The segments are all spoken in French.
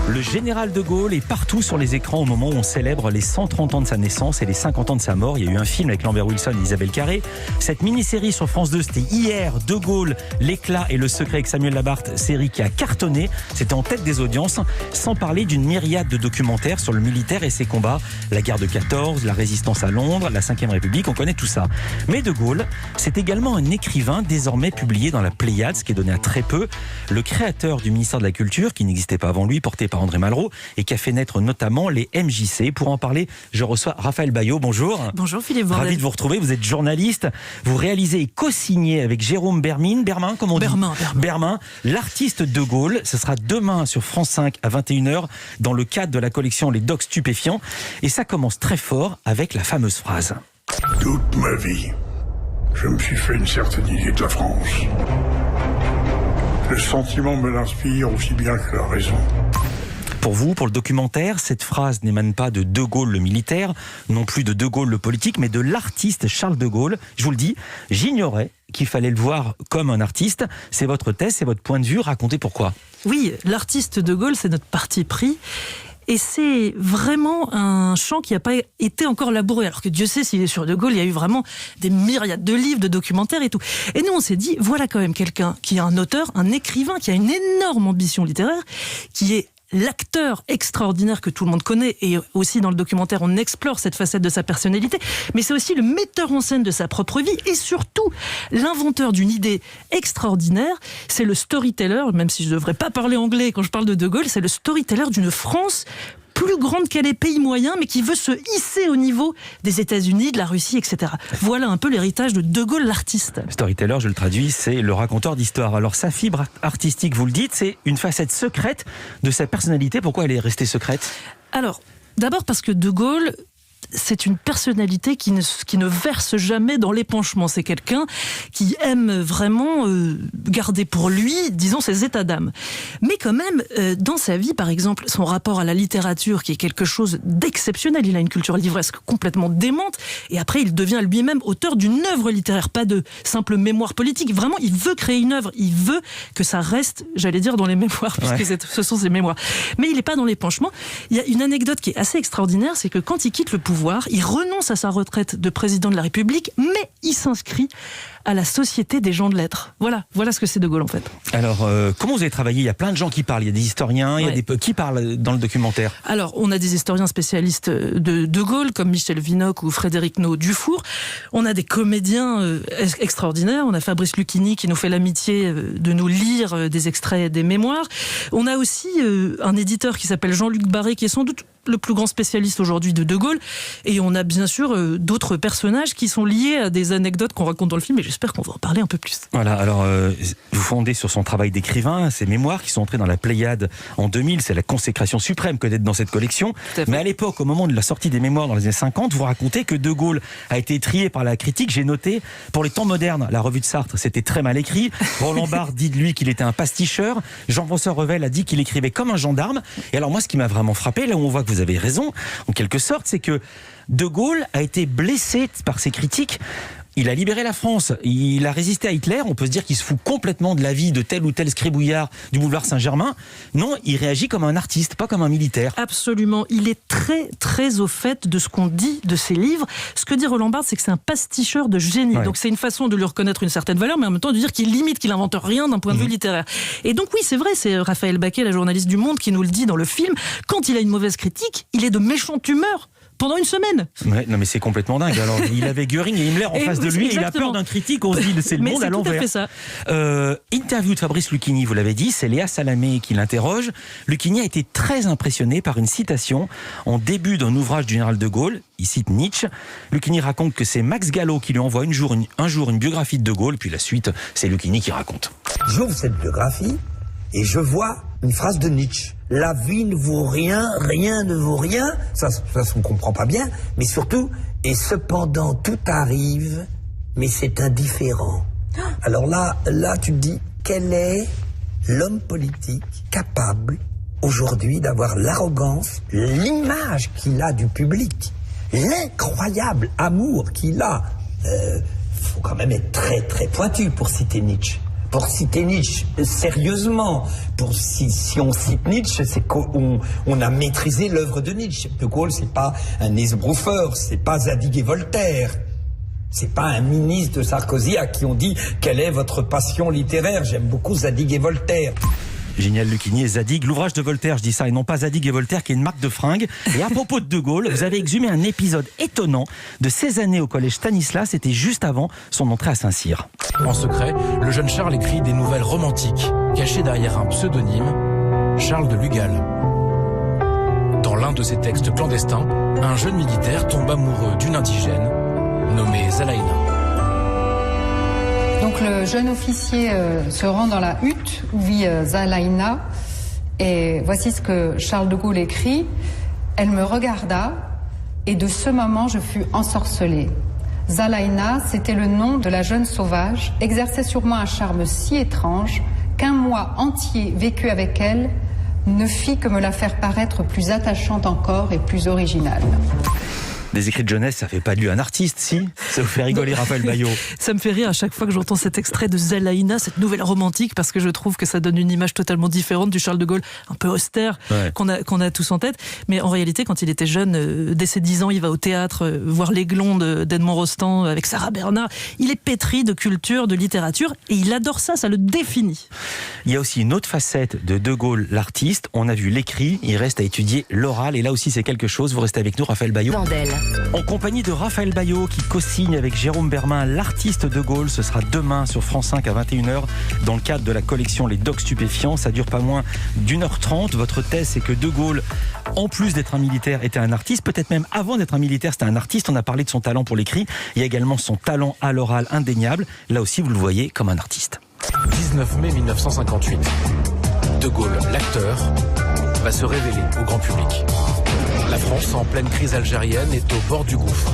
Le général de Gaulle est partout sur les écrans au moment où on célèbre les 130 ans de sa naissance et les 50 ans de sa mort. Il y a eu un film avec Lambert Wilson et Isabelle Carré. Cette mini-série sur France 2, c'était hier. De Gaulle, l'éclat et le secret avec Samuel Labarthe, série qui a cartonné. C'était en tête des audiences, sans parler d'une myriade de documentaires sur le militaire et ses combats. La guerre de 14, la résistance à Londres, la 5e République, on connaît tout ça. Mais de Gaulle, c'est également un écrivain désormais publié dans la Pléiade, ce qui est donné à très peu. Le créateur du ministère de la Culture, qui n'existait pas avant lui, porté par André Malraux, et qui a fait naître notamment les MJC. Pour en parler, je reçois Raphaël Baillot. Bonjour. Bonjour Philippe Vandel. Ravi de vous retrouver. Vous êtes journaliste. Vous réalisez et co-signez avec Jérôme Bermin, comment on dit ? Bermin, l'artiste de Gaulle. Ce sera demain sur France 5 à 21h dans le cadre de la collection Les Docs Stupéfiants. Et ça commence très fort avec la fameuse phrase. Toute ma vie, je me suis fait une certaine idée de la France. Le sentiment me l'inspire aussi bien que la raison. Pour vous, pour le documentaire, cette phrase n'émane pas de De Gaulle le militaire, non plus de Gaulle le politique, mais de l'artiste Charles de Gaulle. Je vous le dis, j'ignorais qu'il fallait le voir comme un artiste. C'est votre thèse, c'est votre point de vue. Racontez pourquoi. Oui, l'artiste de Gaulle, c'est notre parti pris. Et c'est vraiment un champ qui n'a pas été encore labouré. Alors que Dieu sait, s'il est sur De Gaulle, il y a eu vraiment des myriades de livres, de documentaires et tout. Et nous, on s'est dit, voilà quand même quelqu'un qui est un auteur, un écrivain, qui a une énorme ambition littéraire, qui est l'acteur extraordinaire que tout le monde connaît, et aussi dans le documentaire on explore cette facette de sa personnalité, mais c'est aussi le metteur en scène de sa propre vie et surtout l'inventeur d'une idée extraordinaire. C'est le storyteller, même si je ne devrais pas parler anglais quand je parle de Gaulle, c'est le storyteller d'une France plus grande qu'elle est pays moyen, mais qui veut se hisser au niveau des États-Unis, de la Russie, etc. Voilà un peu l'héritage de Gaulle, l'artiste. Storyteller, je le traduis, c'est le raconteur d'histoire. Alors sa fibre artistique, vous le dites, c'est une facette secrète de sa personnalité. Pourquoi elle est restée secrète ? Alors, d'abord parce que De Gaulle, c'est une personnalité qui ne verse jamais dans l'épanchement. C'est quelqu'un qui aime vraiment garder pour lui, disons, ses états d'âme. Mais quand même, dans sa vie, par exemple, son rapport à la littérature, qui est quelque chose d'exceptionnel. Il a une culture livresque complètement démente. Et après, il devient lui-même auteur d'une œuvre littéraire, pas de simple mémoire politique. Vraiment, il veut créer une œuvre. Il veut que ça reste, j'allais dire, dans les mémoires, puisque ce sont ses mémoires. Mais il n'est pas dans l'épanchement. Il y a une anecdote qui est assez extraordinaire, c'est que quand il quitte le pouvoir, il renonce à sa retraite de président de la République, mais il s'inscrit à la Société des gens de lettres. Voilà ce que c'est De Gaulle en fait. Alors, comment vous avez travaillé ? Il y a plein de gens qui parlent, il y a des historiens, il y a qui parlent dans le documentaire ? Alors, on a des historiens spécialistes de Gaulle, comme Michel Vinocq ou Frédéric Naud-Dufour. On a des comédiens extraordinaires. On a Fabrice Lucchini qui nous fait l'amitié de nous lire des extraits des mémoires. On a aussi un éditeur qui s'appelle Jean-Luc Barré, qui est sans doute le plus grand spécialiste aujourd'hui de Gaulle. Et on a bien sûr d'autres personnages qui sont liés à des anecdotes qu'on raconte dans le film, et j'espère qu'on va en parler un peu plus. Voilà, alors vous fondez sur son travail d'écrivain, ses mémoires qui sont entrées dans la Pléiade en 2000, c'est la consécration suprême que d'être dans cette collection. Mais à l'époque, au moment de la sortie des mémoires dans les années 50, vous racontez que De Gaulle a été trié par la critique. J'ai noté, pour les temps modernes, la revue de Sartre, c'était très mal écrit. Roland Barthes dit de lui qu'il était un pasticheur. Jean-François Revel a dit qu'il écrivait comme un gendarme. Et alors moi, ce qui m'a vraiment frappé, là où on voit que vous avez raison, en quelque sorte, c'est que De Gaulle a été blessé par ses critiques. Il a libéré la France, il a résisté à Hitler, on peut se dire qu'il se fout complètement de la vie de tel ou tel scribouillard du boulevard Saint-Germain. Non, il réagit comme un artiste, pas comme un militaire. Absolument, il est très très au fait de ce qu'on dit de ses livres. Ce que dit Roland Barthes, c'est que c'est un pasticheur de génie. Donc c'est une façon de lui reconnaître une certaine valeur, mais en même temps de dire qu'il limite, qu'il invente rien d'un point de vue littéraire. Et donc oui, c'est vrai, c'est Raphaël Baquet, la journaliste du Monde, qui nous le dit dans le film. Quand il a une mauvaise critique, il est de méchante humeur pendant une semaine. Ouais, non mais c'est complètement dingue. Alors, il avait Göring et Himmler en face de lui, et il a peur d'un critique, on se dit c'est le monde à l'envers. Mais c'est tout à fait ça. Interview de Fabrice Lucchini, vous l'avez dit, c'est Léa Salamé qui l'interroge. Lucchini a été très impressionné par une citation en début d'un ouvrage du général de Gaulle. Il cite Nietzsche. Lucchini raconte que c'est Max Gallo qui lui envoie un jour une biographie de Gaulle, puis la suite, c'est Lucchini qui raconte. J'ouvre cette biographie et je vois une phrase de Nietzsche. La vie ne vaut rien, rien ne vaut rien. Ça on ne comprend pas bien. Mais surtout, et cependant tout arrive, mais c'est indifférent. Alors là, tu te dis, quel est l'homme politique capable aujourd'hui d'avoir l'arrogance, l'image qu'il a du public, l'incroyable amour qu'il a. Faut quand même être très très pointu pour citer Nietzsche. pour citer Nietzsche sérieusement. Si on cite Nietzsche, c'est qu'on a maîtrisé l'œuvre de Nietzsche. De Gaulle, c'est pas un esbroufeur, c'est pas Zadig et Voltaire. C'est pas un ministre de Sarkozy à qui on dit quelle est votre passion littéraire. J'aime beaucoup Zadig et Voltaire. Génial Lucchini et Zadig, l'ouvrage de Voltaire, je dis ça, et non pas Zadig et Voltaire, qui est une marque de fringues. Et à propos de Gaulle, vous avez exhumé un épisode étonnant de ses années au collège Stanislas, c'était juste avant son entrée à Saint-Cyr. En secret, le jeune Charles écrit des nouvelles romantiques, cachées derrière un pseudonyme, Charles de Lugal. Dans l'un de ses textes clandestins, un jeune militaire tombe amoureux d'une indigène, nommée Zalaïna. Donc le jeune officier se rend dans la hutte où vit Zalaïna et voici ce que Charles de Gaulle écrit. Elle me regarda et de ce moment je fus ensorcelée. Zalaïna, c'était le nom de la jeune sauvage, exerçait sur moi un charme si étrange qu'un mois entier vécu avec elle ne fit que me la faire paraître plus attachante encore et plus originale. Des écrits de jeunesse, ça fait pas de lui un artiste, si? Ça vous fait rigoler, Raphaël Baillot. Ça me fait rire à chaque fois que j'entends cet extrait de Zalaïna, cette nouvelle romantique, parce que je trouve que ça donne une image totalement différente du Charles de Gaulle, un peu austère, qu'on a tous en tête. Mais en réalité, quand il était jeune, dès ses 10 ans, il va au théâtre, voir l'Aiglon d'Edmond Rostand avec Sarah Bernard. Il est pétri de culture, de littérature, et il adore ça, ça le définit. Il y a aussi une autre facette de Gaulle, l'artiste. On a vu l'écrit, il reste à étudier l'oral, et là aussi c'est quelque chose. Vous restez avec nous, Raphaël Baillot. Vandel. En compagnie de Raphaël Baillot qui co-signe avec Jérôme Bermin l'artiste de Gaulle. Ce sera demain sur France 5 à 21h dans le cadre de la collection Les Docs Stupéfiants. Ça dure pas moins d'1h30. Votre thèse, c'est que De Gaulle, en plus d'être un militaire, était un artiste. Peut-être même avant d'être un militaire, c'était un artiste. On a parlé de son talent pour l'écrit. Il y a également son talent à l'oral indéniable. Là aussi, vous le voyez comme un artiste. 19 mai 1958. De Gaulle, l'acteur, va se révéler au grand public. La France, en pleine crise algérienne, est au bord du gouffre.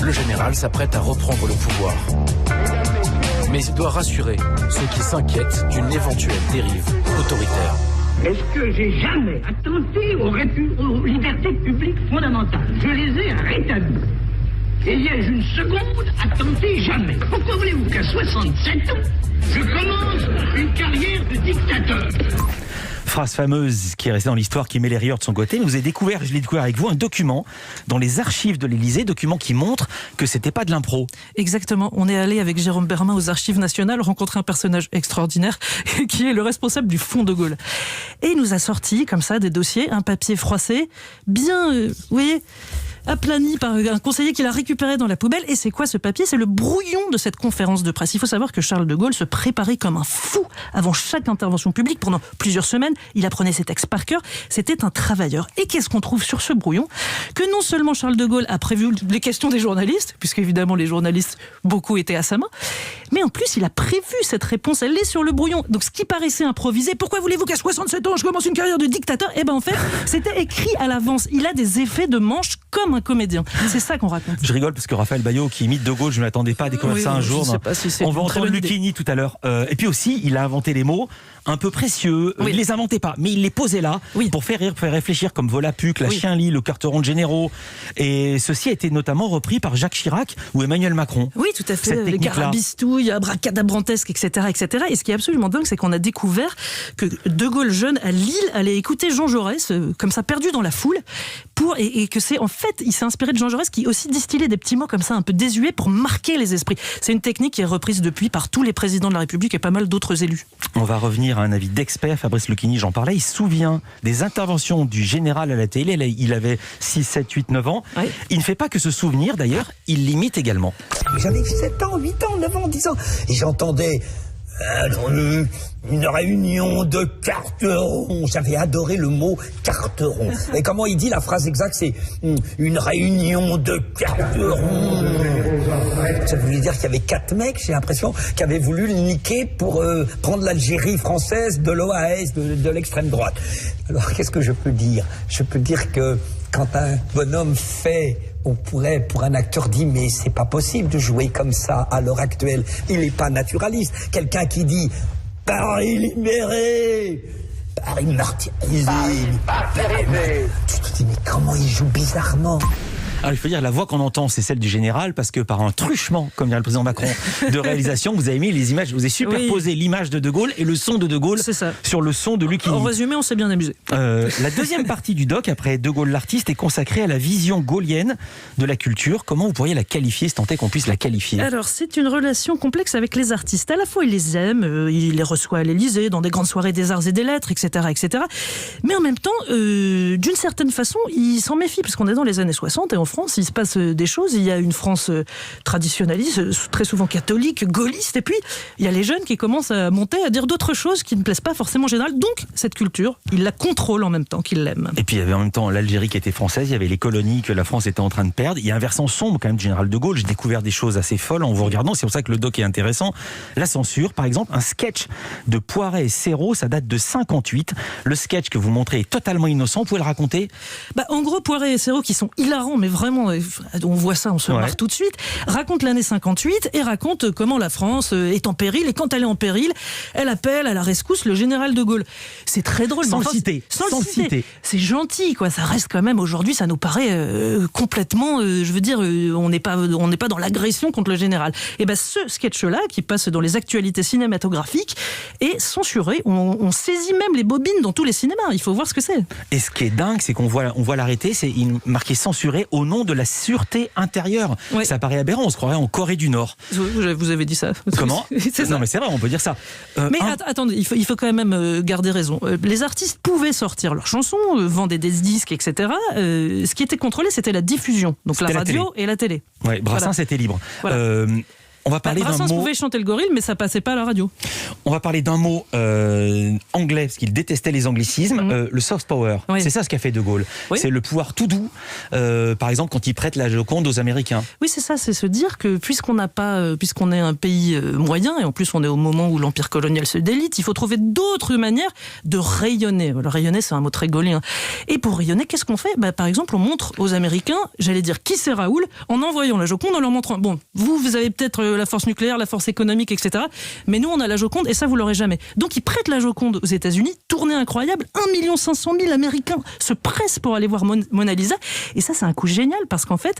Le général s'apprête à reprendre le pouvoir. Mais il doit rassurer ceux qui s'inquiètent d'une éventuelle dérive autoritaire. Est-ce que j'ai jamais attenté aux libertés publiques fondamentales? Je les ai rétablies. Et il y a une seconde, attenté jamais. Pourquoi voulez-vous qu'à 67 ans, je commence une carrière de dictateur? Phrase fameuse qui est restée dans l'histoire, qui met les rieurs de son côté. Mais vous avez découvert, je l'ai découvert avec vous, un document dans les archives de l'Élysée, document qui montre que c'était pas de l'impro. Exactement. On est allé avec Jérôme Bermin aux Archives nationales rencontrer un personnage extraordinaire qui est le responsable du Fonds de Gaulle. Et il nous a sorti, comme ça, des dossiers, un papier froissé, bien, vous voyez, aplani par un conseiller qui l'a récupéré dans la poubelle. Et c'est quoi ce papier? C'est le brouillon de cette conférence de presse. Il faut savoir que Charles de Gaulle se préparait comme un fou avant chaque intervention publique pendant plusieurs semaines. Il apprenait ses textes par cœur. C'était un travailleur. Et qu'est-ce qu'on trouve sur ce brouillon? Que non seulement Charles de Gaulle a prévu les questions des journalistes, puisqu'évidemment les journalistes, beaucoup étaient à sa main, mais en plus il a prévu cette réponse. Elle est sur le brouillon. Donc ce qui paraissait improvisé, pourquoi voulez-vous qu'à 67 ans je commence une carrière de dictateur? Eh ben en fait, c'était écrit à l'avance. Il a des effets de manche comme un comédien. C'est ça qu'on raconte. Je rigole parce que Raphaël Baillot qui imite De Gaulle, je ne m'attendais pas à découvrir ça un jour. Je sais pas si c'est on va entendre Lucchini tout à l'heure. Et puis aussi, il a inventé les mots un peu précieux. Oui. Il les inventait pas, mais il les posait là pour faire rire, pour faire réfléchir, comme Volapuc, la Chien-Lit, le carteron de généraux. Et ceci a été notamment repris par Jacques Chirac ou Emmanuel Macron. Oui, tout à fait. Les carabistouilles, abracadabrantesques, etc., etc. Et ce qui est absolument dingue, c'est qu'on a découvert que De Gaulle jeune à Lille allait écouter Jean Jaurès, comme ça perdu dans la foule, et que c'est en fait, il s'est inspiré de Jean Jaurès qui aussi distillait des petits mots comme ça un peu désuets pour marquer les esprits. C'est une technique qui est reprise depuis par tous les présidents de la République et pas mal d'autres élus. On va revenir à un avis d'expert. Fabrice Lucchini, j'en parlais, il se souvient des interventions du général à la télé. Il avait 6, 7, 8, 9 ans. Oui. Il ne fait pas que se souvenir, d'ailleurs, il l'imite également. J'avais 7 ans, 8 ans, 9 ans, 10 ans, et j'entendais une réunion de carterons. J'avais adoré le mot carteron. Et comment il dit la phrase exacte? C'est une réunion de carterons. Ça voulait dire qu'il y avait 4 mecs, j'ai l'impression, qui avaient voulu le niquer pour prendre l'Algérie française de l'OAS, de l'extrême droite. Alors qu'est-ce que je peux dire? Je peux dire que quand un bonhomme fait, on pourrait, pour un acteur, dire mais c'est pas possible de jouer comme ça à l'heure actuelle. Il n'est pas naturaliste. Quelqu'un qui dit Paris libéré, Paris martyrisé, tu te dis mais comment il joue bizarrement. Alors il faut dire, la voix qu'on entend, c'est celle du général, parce que par un truchement, comme dirait le président Macron, de réalisation, vous avez mis les images, vous avez superposé l'image de De Gaulle et le son de Gaulle sur le son de Lucchini. En résumé, on s'est bien amusé. La deuxième partie du doc, après De Gaulle l'artiste, est consacrée à la vision gaullienne de la culture. Comment vous pourriez la qualifier, si tant est qu'on puisse la qualifier? Alors, c'est une relation complexe avec les artistes. À la fois, il les aime, il les reçoit à l'Élysée, dans des grandes soirées des arts et des lettres, etc., etc. Mais en même temps, d'une certaine façon, il s'en méfie, puisqu'on est dans les années 60, et en France, il se passe des choses. Il y a une France traditionnaliste, très souvent catholique, gaulliste, et puis il y a les jeunes qui commencent à monter, à dire d'autres choses qui ne plaisent pas forcément en général. Donc, cette culture, il la contrôle en même temps qu'il l'aime. Et puis, il y avait en même temps l'Algérie qui était française, il y avait les colonies que la France était en train de perdre. Il y a un versant sombre quand même du général de Gaulle. J'ai découvert des choses assez folles en vous regardant. C'est pour ça que le doc est intéressant. La censure, par exemple, un sketch de Poiret et Serrault, ça date de 58. Le sketch que vous montrez est totalement innocent. Vous pouvez le raconter? En gros, Poiret et Serrault, qui sont hilarants, mais vraiment, on voit ça, on se marre tout de suite, racontent l'année 58 et racontent comment la France est en péril. Et quand elle est en péril, elle appelle à la rescousse le général de Gaulle. C'est très drôle. Sans le citer. C'est gentil, quoi. Ça reste quand même, aujourd'hui, ça nous paraît complètement, je veux dire, on n'est pas dans l'agression contre le général. Et ce sketch-là, qui passe dans les actualités cinématographiques, est censuré. On saisit même les bobines dans tous les cinémas. Il faut voir ce que c'est. Et ce qui est dingue, c'est qu'on voit l'arrêté, c'est marqué censuré au nom de la sûreté intérieure. Ouais. Ça paraît aberrant, on se croirait en Corée du Nord. Vous avez dit ça. Comment? Non, mais c'est vrai, on peut dire ça. Mais attendez, il faut quand même garder raison. Les artistes pouvaient sortir leurs chansons, vendre des disques, etc. Ce qui était contrôlé, c'était la diffusion. Donc la radio et la télé. Ouais, Brassens, c'était libre. Voilà. On va parler d'un mot. Brassens pouvait chanter le gorille, mais ça passait pas à la radio. On va parler d'un mot anglais, parce qu'il détestait les anglicismes, le soft power. Oui. C'est ça ce qu'a fait De Gaulle. Oui. C'est le pouvoir tout doux, par exemple, quand il prête la Joconde aux Américains. Oui, c'est ça, c'est se dire que puisqu'on est un pays moyen, et en plus on est au moment où l'empire colonial se délite, il faut trouver d'autres manières de rayonner. Alors, rayonner, c'est un mot très gaullien. Et pour rayonner, qu'est-ce qu'on fait? Par exemple, on montre aux Américains, j'allais dire, qui c'est Raoul, en envoyant la Joconde, en leur montrant, bon, vous avez peut-être la force nucléaire, la force économique, etc. Mais nous, on a la Joconde et ça, vous l'aurez jamais. Donc, ils prêtent la Joconde aux États-Unis, tournée incroyable, 1 500 000 Américains se pressent pour aller voir Mona Lisa. Et ça, c'est un coup génial parce qu'en fait,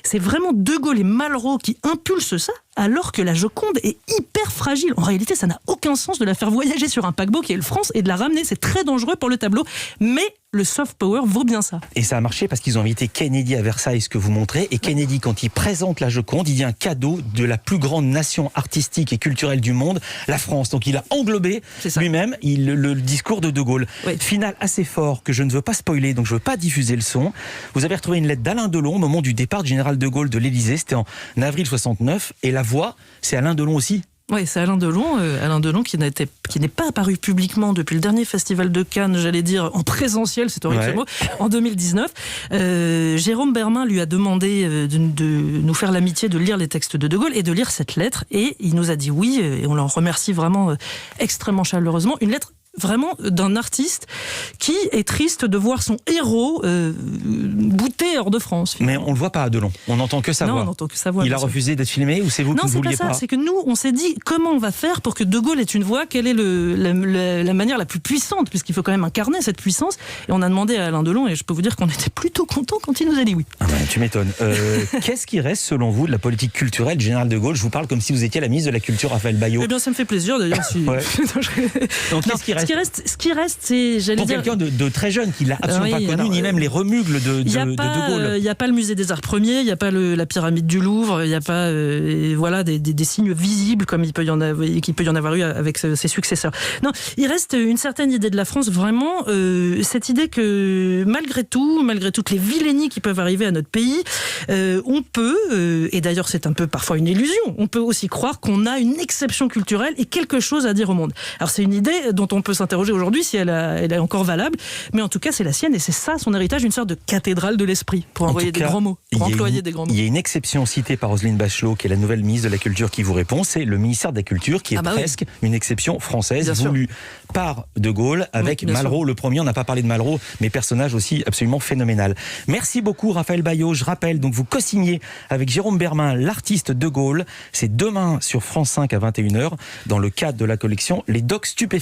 c'est vraiment De Gaulle et Malraux qui impulsent ça, alors que la Joconde est hyper fragile. En réalité, ça n'a aucun sens de la faire voyager sur un paquebot qui est le France et de la ramener. C'est très dangereux pour le tableau. Mais le soft power vaut bien ça. Et ça a marché parce qu'ils ont invité Kennedy à Versailles, ce que vous montrez. Et Kennedy, quand il présente la Joconde, il dit un cadeau de la plus grande nation artistique et culturelle du monde, la France. Donc il a englobé lui-même le discours de Gaulle. Oui. Final assez fort que je ne veux pas spoiler, donc je ne veux pas diffuser le son. Vous avez retrouvé une lettre d'Alain Delon au moment du départ du général de Gaulle de l'Élysée. C'était en avril 69. Et la voix, c'est Alain Delon aussi. Oui, c'est Alain Delon qui n'est pas apparu publiquement depuis le dernier festival de Cannes, j'allais dire en présentiel, c'est horrible ce mot, en 2019. Jérôme Bermin lui a demandé de nous faire l'amitié de lire les textes de Gaulle et de lire cette lettre, et il nous a dit oui, et on l'en remercie vraiment extrêmement chaleureusement. Une lettre vraiment d'un artiste qui est triste de voir son héros bouté hors de France. Finalement. Mais on ne le voit pas à Delon, on n'entend que sa voix. Non, on n'entend que sa voix. Il a refusé d'être filmé ou c'est vous qui ne vouliez pas? Non, c'est que nous, on s'est dit comment on va faire pour que De Gaulle ait une voix, quelle est la manière la plus puissante, puisqu'il faut quand même incarner cette puissance. Et on a demandé à Alain Delon, et je peux vous dire qu'on était plutôt contents quand il nous a dit oui. Ah ben, tu m'étonnes. Qu'est-ce qui reste selon vous de la politique culturelle du général de Gaulle? Je vous parle comme si vous étiez la ministre de la Culture, Raphaël Bayot. Eh bien, ça me fait plaisir d'ailleurs. Donc, qu'est-ce qui reste? Ce qui reste, c'est, pour quelqu'un de très jeune qui l'a absolument pas connu, ni même les remugles de Gaulle. Il n'y a pas le musée des Arts Premiers, il n'y a pas la pyramide du Louvre, il n'y a pas des signes visibles comme qu'il peut y en avoir eu avec ses successeurs. Non, il reste une certaine idée de la France, vraiment, cette idée que malgré toutes les vilainies qui peuvent arriver à notre pays, on peut, et d'ailleurs c'est un peu parfois une illusion, on peut aussi croire qu'on a une exception culturelle et quelque chose à dire au monde. Alors c'est une idée dont on peut s'interroger aujourd'hui si elle est encore valable, mais en tout cas c'est la sienne et c'est ça son héritage, une sorte de cathédrale de l'esprit, pour employer des grands mots. Il y a une exception citée par Roselyne Bachelot, qui est la nouvelle ministre de la Culture, qui vous répond, c'est le ministère de la Culture, qui est presque une exception française, voulue par De Gaulle, avec Malraux le premier. On n'a pas parlé de Malraux, mais personnage aussi absolument phénoménal. Merci beaucoup Raphaël Bayot. Je rappelle, donc vous co-signez avec Jérôme Bermin l'artiste De Gaulle. C'est demain sur France 5 à 21h, dans le cadre de la collection Les Docs Stupéfiants.